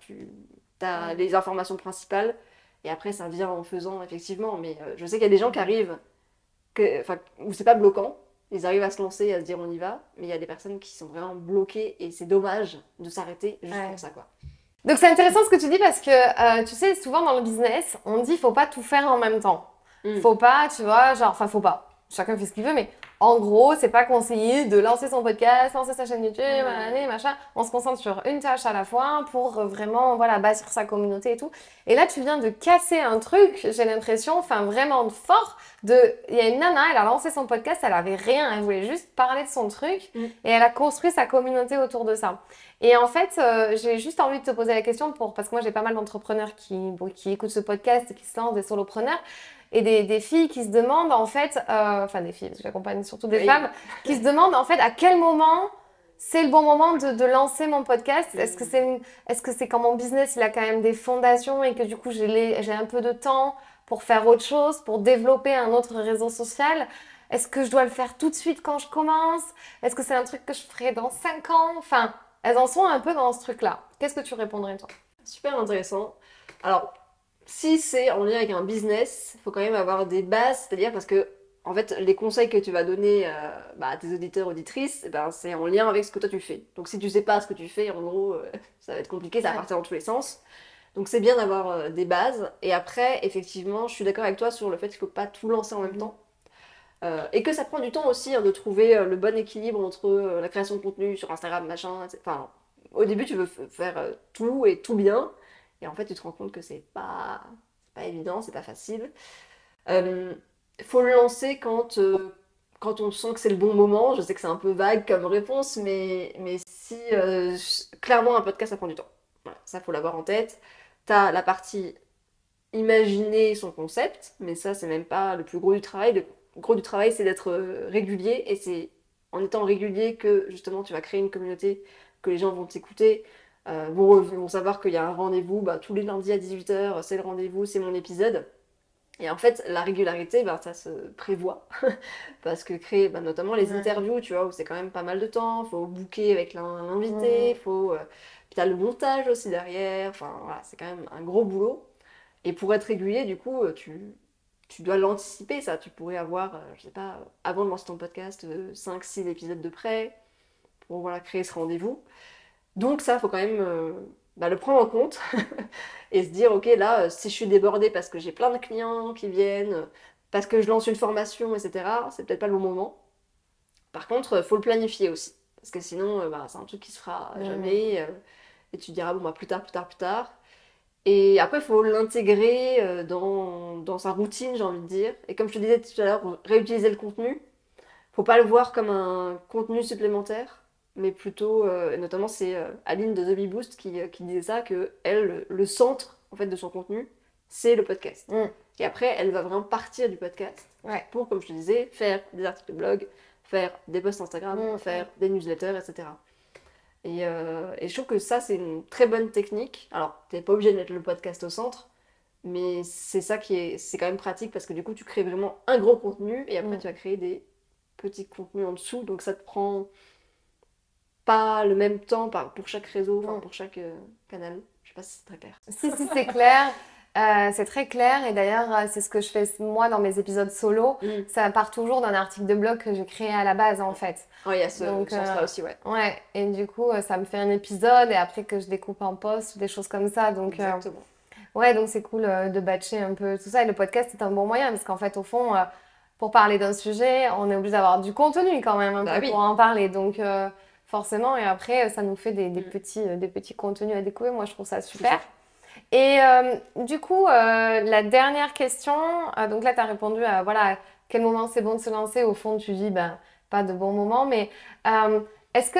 t'as Ouais. les informations principales, et après ça vient en faisant, effectivement, mais je sais qu'il y a des gens qui arrivent, où c'est pas bloquant, ils arrivent à se lancer, à se dire on y va, mais il y a des personnes qui sont vraiment bloquées, et c'est dommage de s'arrêter juste Ouais. pour ça, quoi. Donc c'est intéressant ce que tu dis parce que tu sais, souvent dans le business, on dit faut pas tout faire en même temps. Mm. Faut pas, tu vois, genre, enfin faut pas. Chacun fait ce qu'il veut, mais en gros, c'est pas conseillé de lancer son podcast, lancer sa chaîne YouTube, machin. On se concentre sur une tâche à la fois pour vraiment, voilà, bâtir sa communauté et tout. Et là, tu viens de casser un truc, j'ai l'impression, enfin vraiment fort. Il y a une nana, elle a lancé son podcast, elle avait rien, elle voulait juste parler de son truc Mm. et elle a construit sa communauté autour de ça. Et en fait, j'ai juste envie de te poser la question parce que moi j'ai pas mal d'entrepreneurs qui écoutent ce podcast, qui se lancent, des solopreneurs, et des filles qui se demandent en fait, enfin des filles, parce que j'accompagne surtout des Oui. femmes, qui se demandent en fait à quel moment c'est le bon moment de lancer mon podcast. Est-ce que c'est quand mon business il a quand même des fondations et que du coup j'ai un peu de temps pour faire autre chose, pour développer un autre réseau social? Est-ce que je dois le faire tout de suite quand je commence? Est-ce que c'est un truc que je ferai dans 5 ans? Enfin, elles en sont un peu dans ce truc-là. Qu'est-ce que tu répondrais, toi? Super intéressant. Alors, si c'est en lien avec un business, il faut quand même avoir des bases, c'est-à-dire parce que, en fait, les conseils que tu vas donner à tes auditeurs, auditrices, c'est en lien avec ce que toi tu fais. Donc, si tu sais pas ce que tu fais, en gros, ça va être compliqué, ça va Ouais. partir dans tous les sens. Donc, c'est bien d'avoir des bases. Et après, effectivement, je suis d'accord avec toi sur le fait qu'il faut pas tout lancer en même temps. Et que ça prend du temps aussi de trouver le bon équilibre entre la création de contenu sur Instagram, machin. Enfin, au début, tu veux faire tout et tout bien. Et en fait, tu te rends compte que c'est pas évident, c'est pas facile. Faut le lancer quand on sent que c'est le bon moment. Je sais que c'est un peu vague comme réponse, mais si clairement un podcast, ça prend du temps. Voilà, ça, faut l'avoir en tête. T'as la partie imaginer son concept, mais ça, c'est même pas le plus gros du travail. Le gros du travail, c'est d'être régulier, et c'est en étant régulier que justement tu vas créer une communauté, que les gens vont t'écouter, vont savoir qu'il y a un rendez-vous, tous les lundis à 18h, c'est le rendez-vous, c'est mon épisode. Et en fait, la régularité, ça se prévoit. Parce que créer notamment les Ouais. interviews, tu vois, où c'est quand même pas mal de temps, faut booker avec l'invité, puis t'as le montage aussi derrière, enfin voilà, c'est quand même un gros boulot. Et pour être régulier, du coup, tu dois l'anticiper, ça. Tu pourrais avoir, je sais pas, avant de lancer ton podcast, 5-6 épisodes de près pour voilà, créer ce rendez-vous. Donc ça, faut quand même le prendre en compte et se dire, ok, là, si je suis débordée parce que j'ai plein de clients qui viennent, parce que je lance une formation, etc., c'est peut-être pas le bon moment. Par contre, faut le planifier aussi. Parce que sinon, c'est un truc qui se fera jamais. Et tu te diras, bon, plus tard, plus tard, plus tard. Et après, il faut l'intégrer dans sa routine, j'ai envie de dire. Et comme je te disais tout à l'heure, réutiliser le contenu. Faut pas le voir comme un contenu supplémentaire, mais plutôt, notamment c'est Aline de The Bee Boost qui disait ça, que elle, le centre en fait de son contenu, c'est le podcast. Mm. Et après, elle va vraiment partir du podcast Ouais. pour, comme je te disais, faire des articles de blog, faire des posts Instagram, faire des newsletters, etc. Et je trouve que ça, c'est une très bonne technique. Alors, t'es pas obligé de mettre le podcast au centre, mais c'est ça c'est quand même pratique parce que du coup, tu crées vraiment un gros contenu et après, tu vas créer des petits contenus en dessous. Donc, ça te prend pas le même temps pour chaque réseau, enfin, pour chaque canal. Je sais pas si c'est très clair. Si, c'est clair. C'est très clair et d'ailleurs c'est ce que je fais moi dans mes épisodes solo. Ça part toujours d'un article de blog que j'ai créé à la base en fait. Ouais, il y a ce sens-là aussi, ouais. Ouais, et du coup ça me fait un épisode et après que je découpe en post ou des choses comme ça. Donc, exactement. Ouais, donc c'est cool de batcher un peu tout ça et le podcast est un bon moyen parce qu'en fait au fond pour parler d'un sujet on est obligé d'avoir du contenu quand même un peu pour en parler. Donc forcément et après ça nous fait des petits contenus à découvrir. Moi je trouve ça super. Et du coup, la dernière question, donc là, tu as répondu à voilà, à quel moment c'est bon de se lancer. Au fond, tu dis, ben, pas de bon moment, mais est-ce que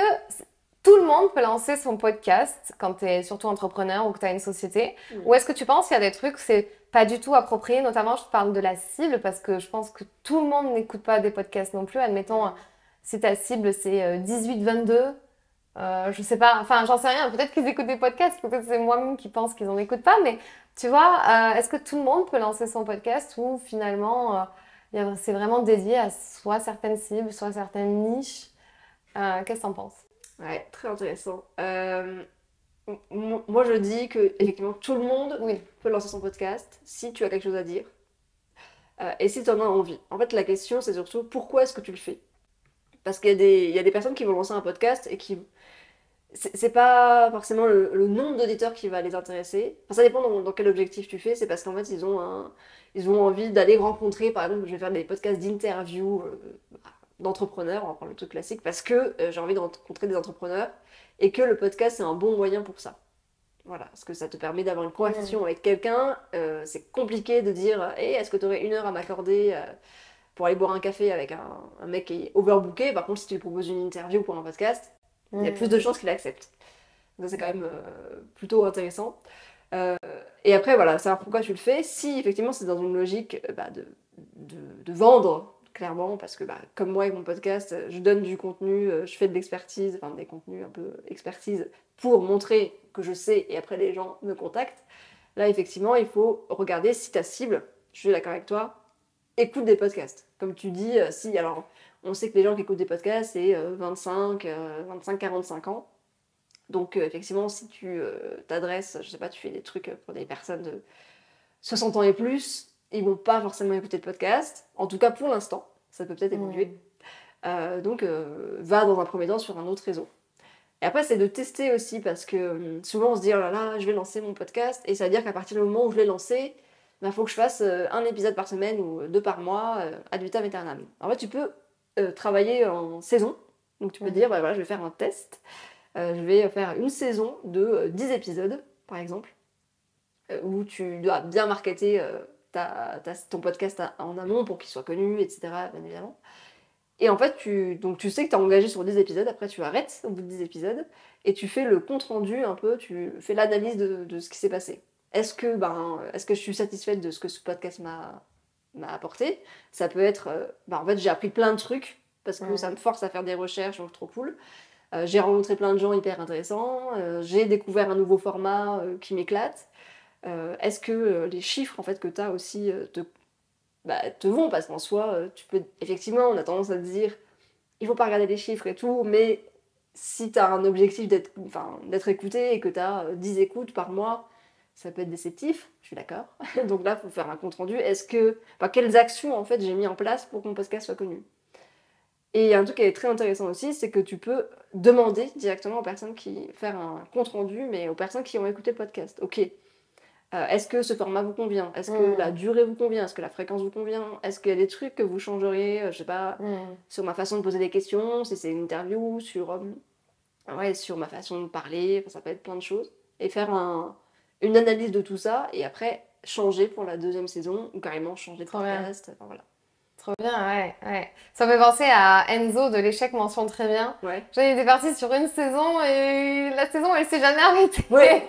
tout le monde peut lancer son podcast quand tu es surtout entrepreneur ou que tu as une société? Ou est-ce que tu penses qu'il y a des trucs, c'est pas du tout approprié? Notamment, je te parle de la cible parce que je pense que tout le monde n'écoute pas des podcasts non plus. Admettons, si ta cible c'est 18-22. Je sais pas, enfin j'en sais rien, peut-être qu'ils écoutent des podcasts, peut-être c'est moi-même qui pense qu'ils en écoutent pas, mais tu vois, est-ce que tout le monde peut lancer son podcast ou finalement c'est vraiment dédié à soit certaines cibles, soit certaines niches? Qu'est-ce que t'en penses? Ouais, très intéressant. Moi je dis que effectivement tout le monde peut lancer son podcast si tu as quelque chose à dire et si tu en as envie. En fait la question c'est surtout pourquoi est-ce que tu le fais? Parce qu'il y a des personnes qui vont lancer un podcast et qui c'est pas forcément le nombre d'auditeurs qui va les intéresser. Enfin, ça dépend dans quel objectif tu fais. C'est parce qu'en fait, ils ont envie d'aller rencontrer, par exemple, je vais faire des podcasts d'interview d'entrepreneurs, on va prendre le truc classique, parce que j'ai envie de rencontrer des entrepreneurs et que le podcast, c'est un bon moyen pour ça. Voilà, parce que ça te permet d'avoir une conversation avec quelqu'un. C'est compliqué de dire, hey, est-ce que tu aurais 1 heure à m'accorder pour aller boire un café avec un mec qui est overbooké? Par contre, si tu lui proposes une interview pour un podcast, il y a plus de chances qu'il accepte. Donc c'est quand même plutôt intéressant. Et après, voilà, savoir pourquoi tu le fais. Si effectivement c'est dans une logique de vendre, clairement, parce que comme moi avec mon podcast, je donne du contenu, je fais de l'expertise, enfin des contenus un peu expertise pour montrer que je sais et après les gens me contactent. Là, effectivement, il faut regarder si ta cible, je suis d'accord avec toi, écoute des podcasts. Comme tu dis, si, alors on sait que les gens qui écoutent des podcasts, c'est 25-45 ans. Donc effectivement, si tu t'adresses, je sais pas, tu fais des trucs pour des personnes de 60 ans et plus, ils vont pas forcément écouter de podcast. En tout cas pour l'instant, ça peut peut-être évoluer. Donc va dans un premier temps sur un autre réseau. Et après, c'est de tester aussi parce que souvent on se dit oh là là, je vais lancer mon podcast et ça veut dire qu'à partir du moment où je l'ai lancé, il faut que je fasse un épisode par semaine ou 2 par mois, ad vitam aeternam. En fait, tu peux travailler en saison. Donc tu peux dire voilà, je vais faire un test. Je vais faire une saison de 10 épisodes, par exemple, où tu dois bien marketer ton podcast en amont pour qu'il soit connu, etc., bien évidemment. Et en fait, tu sais que tu as engagé sur 10 épisodes, après tu arrêtes au bout de 10 épisodes, et tu fais le compte-rendu un peu, tu fais l'analyse de ce qui s'est passé. Est-ce que je suis satisfaite de ce que ce podcast m'a apporté? Ça peut être, en fait, j'ai appris plein de trucs, parce que ça me force à faire des recherches, donc trop cool. J'ai rencontré plein de gens hyper intéressants, j'ai découvert un nouveau format qui m'éclate. Est-ce que les chiffres en fait, que tu as aussi te vont? Parce qu'en soi, tu peux effectivement, on a tendance à te dire il faut pas regarder les chiffres et tout, mais si tu as un objectif d'être écouté et que tu as 10 écoutes par mois, ça peut être déceptif, je suis d'accord. Donc là, il faut faire un compte rendu. Quelles actions en fait j'ai mis en place pour que mon podcast soit connu? Et il y a un truc qui est très intéressant aussi, c'est que tu peux demander directement aux personnes faire un compte rendu, mais aux personnes qui ont écouté le podcast. Ok, est-ce que ce format vous convient? Est-ce que la durée vous convient? Est-ce que la fréquence vous convient? Est-ce qu'il y a des trucs que vous changeriez, je sais pas, sur ma façon de poser des questions, si c'est une interview, sur ma façon de parler, ça peut être plein de choses. Et faire une analyse de tout ça et après changer pour la deuxième saison ou carrément changer de Trop bien. podcast. Enfin, voilà. Trop bien, ouais. Ça me fait penser à Enzo de l'échec mention très bien. Ouais. Il était parti sur une saison et la saison, elle s'est jamais arrêtée. Ouais.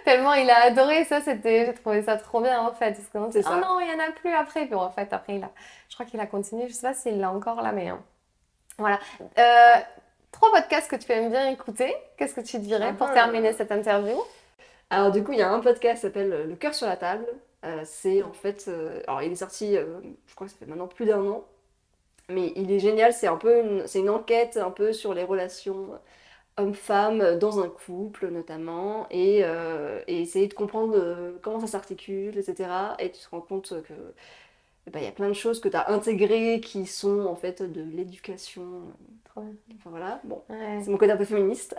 Tellement il a adoré ça, j'ai trouvé ça trop bien en fait. Parce qu'on C'est dit, ça. oh non, il y en a plus après. Puis en fait, après, je crois qu'il a continué. Je sais pas s'il l'a encore là, mais voilà. 3 podcasts que tu aimes bien écouter. Qu'est-ce que tu dirais pour terminer cette interview? Alors du coup, il y a un podcast qui s'appelle Le cœur sur la table. C'est en fait... alors il est sorti, je crois que ça fait maintenant plus d'1 an. Mais il est génial, c'est une enquête un peu sur les relations hommes-femmes dans un couple notamment. Et essayer de comprendre comment ça s'articule, etc. Et tu te rends compte que il y a plein de choses que tu as intégrées qui sont en fait de l'éducation. Trop bien. Enfin voilà, bon, Ouais. c'est mon côté un peu féministe.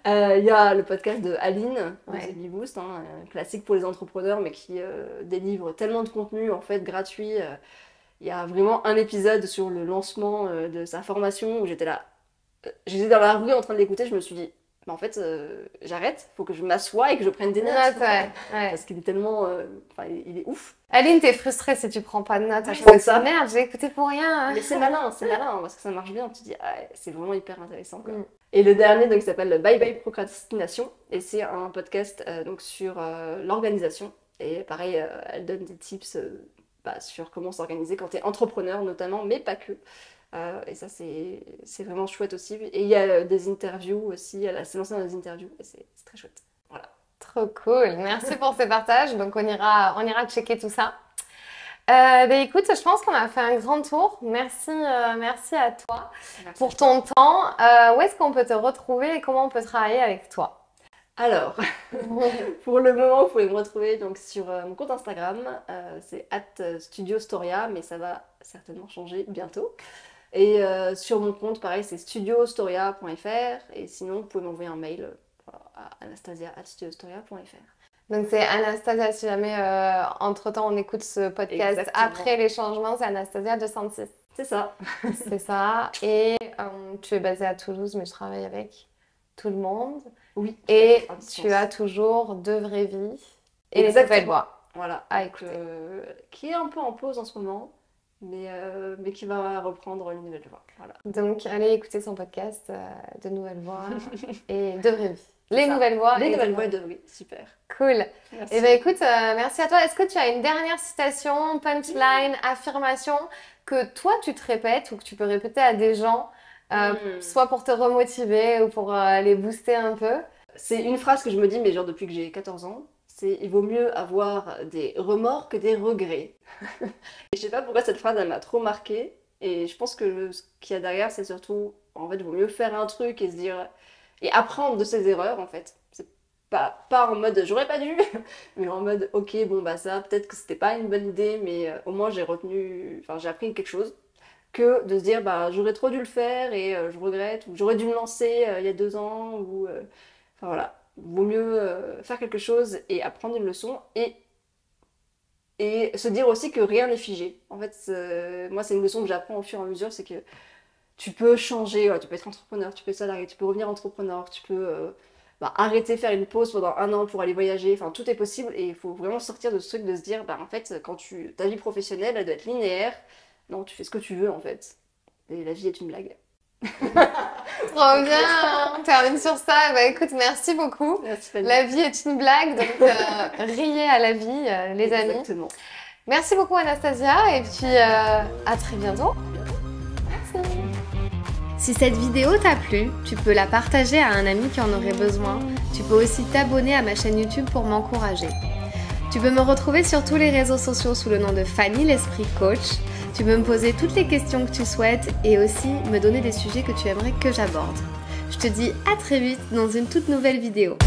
Il y a le podcast de Aline, de Ouais. The Bee Boost, classique pour les entrepreneurs, mais qui délivre tellement de contenu en fait gratuit. Il y a vraiment un épisode sur le lancement de sa formation où j'étais là, j'étais dans la rue en train de l'écouter, je me suis dit, bah, en fait, j'arrête, faut que je m'assoie et que je prenne des notes. Ouais. Parce qu'il est tellement, il est ouf. Aline, t'es frustrée si tu prends pas de notes. Ouais, Je c'est me ça. dis, merde, j'ai écouté pour rien. Mais c'est malin, parce que ça marche bien. Tu te dis, ah, c'est vraiment hyper intéressant, quoi. Mm. Et le dernier, donc, il s'appelle Bye Bye Procrastination. Et c'est un podcast donc, sur l'organisation. Et pareil, elle donne des tips sur comment s'organiser quand tu es entrepreneur, notamment, mais pas que. Et ça, c'est vraiment chouette aussi. Et il y a des interviews aussi. Elle s'est lancée dans des interviews. Et c'est très chouette. Voilà. Trop cool. Merci pour ces partages. Donc, on ira checker tout ça. Écoute, je pense qu'on a fait un grand tour. Merci à toi pour ton temps. Où est-ce qu'on peut te retrouver et comment on peut travailler avec toi? Alors, pour le moment, vous pouvez me retrouver donc, sur mon compte Instagram. C'est @studiostoria, mais ça va certainement changer bientôt. Et sur mon compte, pareil, c'est studiostoria.fr. Et sinon, vous pouvez m'envoyer un mail à anastasia@studiostoria.fr. Donc c'est Anastasia, si jamais entre-temps on écoute ce podcast. Exactement. Après les changements, c'est Anastasia 206. C'est ça. C'est ça. Et tu es basée à Toulouse, mais je travaille avec tout le monde. Oui. Et à distance. tu as toujours 2 vraies vies et les Exactement. nouvelles voix. Voilà. À Donc, écouter. qui est un peu en pause en ce moment, mais qui va reprendre une nouvelle voie. Voilà. Donc allez écouter son podcast de nouvelles voix et de vraies vies. Les ça. nouvelles voix. Les et nouvelles de voies vraies de oui, super. Cool. Merci. Eh bien écoute, merci à toi. Est-ce que tu as une dernière citation, punchline, affirmation que toi tu te répètes ou que tu peux répéter à des gens, soit pour te remotiver ou pour les booster un peu? C'est une phrase que je me dis, mais genre depuis que j'ai 14 ans, c'est il vaut mieux avoir des remords que des regrets. Et je sais pas pourquoi cette phrase elle m'a trop marquée. Et je pense que ce qu'il y a derrière, c'est surtout, en fait, il vaut mieux faire un truc et se dire et apprendre de ses erreurs en fait. C'est pas en mode j'aurais pas dû, mais en mode ok bon bah ça peut-être que c'était pas une bonne idée, mais au moins j'ai appris quelque chose. Que de se dire bah j'aurais trop dû le faire et je regrette, ou j'aurais dû me lancer il y a 2 ans, ou enfin voilà, vaut mieux faire quelque chose et apprendre une leçon et se dire aussi que rien n'est figé. En fait, moi c'est une leçon que j'apprends au fur et à mesure, c'est que tu peux changer, tu peux être entrepreneur, tu peux être salarié, tu peux revenir entrepreneur, tu peux arrêter, faire une pause pendant 1 an pour aller voyager, enfin tout est possible et il faut vraiment sortir de ce truc de se dire en fait quand ta vie professionnelle elle doit être linéaire, non tu fais ce que tu veux en fait et la vie est une blague. Trop bien, on termine sur ça. Bah écoute, merci beaucoup. Merci Fanny. La vie est une blague, donc riez à la vie, les amis. Exactement. Merci beaucoup Anastasia et puis à très bientôt. Merci. Si cette vidéo t'a plu, tu peux la partager à un ami qui en aurait besoin. Tu peux aussi t'abonner à ma chaîne YouTube pour m'encourager. Tu peux me retrouver sur tous les réseaux sociaux sous le nom de Fanny l'Esprit Coach. Tu peux me poser toutes les questions que tu souhaites et aussi me donner des sujets que tu aimerais que j'aborde. Je te dis à très vite dans une toute nouvelle vidéo.